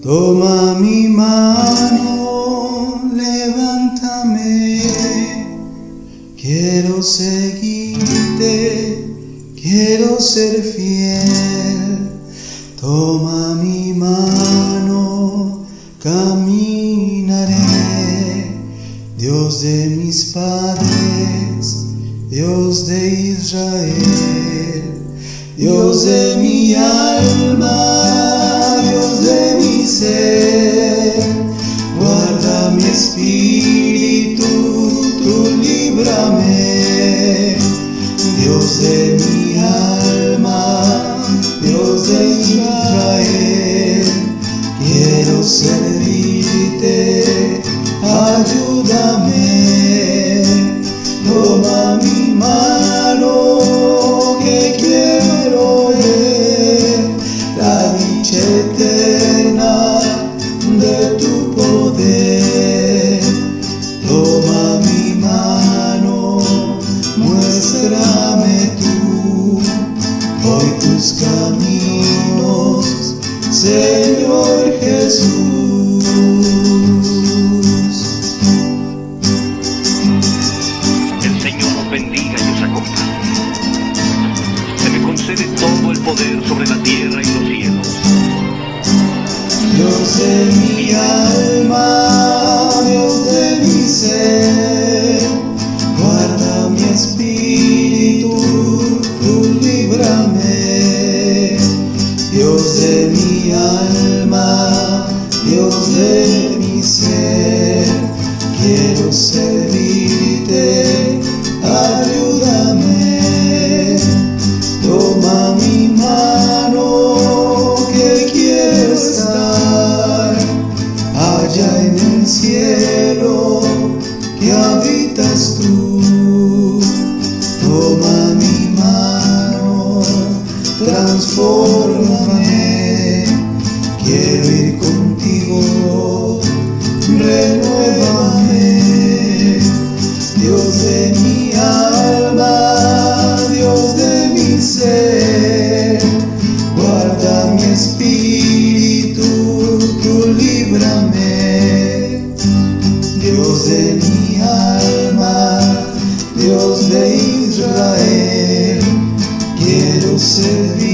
Toma mi mano, levántame, quiero seguirte, quiero ser fiel. Toma mi mano, caminaré. Dios de mis padres, Dios de Israel, Dios de mi alma, Dios de mi ser, guarda mi espíritu, tú líbrame. Dios de mi alma, Dios de Israel, quiero servirte, ayúdame. Toma mi mano, que quiero ver la dicha eterna de tu poder. Toma mi mano, muéstrame tú hoy tus caminos, Señor Jesús. El Señor os bendiga y os acompañe. Se me concede todo el poder sobre la tierra y los cielos. Dios de mi alma, Dios de mi ser, guarda mi espíritu, tú líbrame. Dios de mi alma, Dios de mi ser, quiero servirte, ayúdame. Toma mi mano, que quiero estar allá en el cielo que habitas tú. Toma mi mano, transfórmame, quiero ir contigo, renuévame. Dios de mi alma, Dios de mi ser, guarda mi espíritu, tú líbrame. Dios de mi alma, Dios de Israel, quiero servir.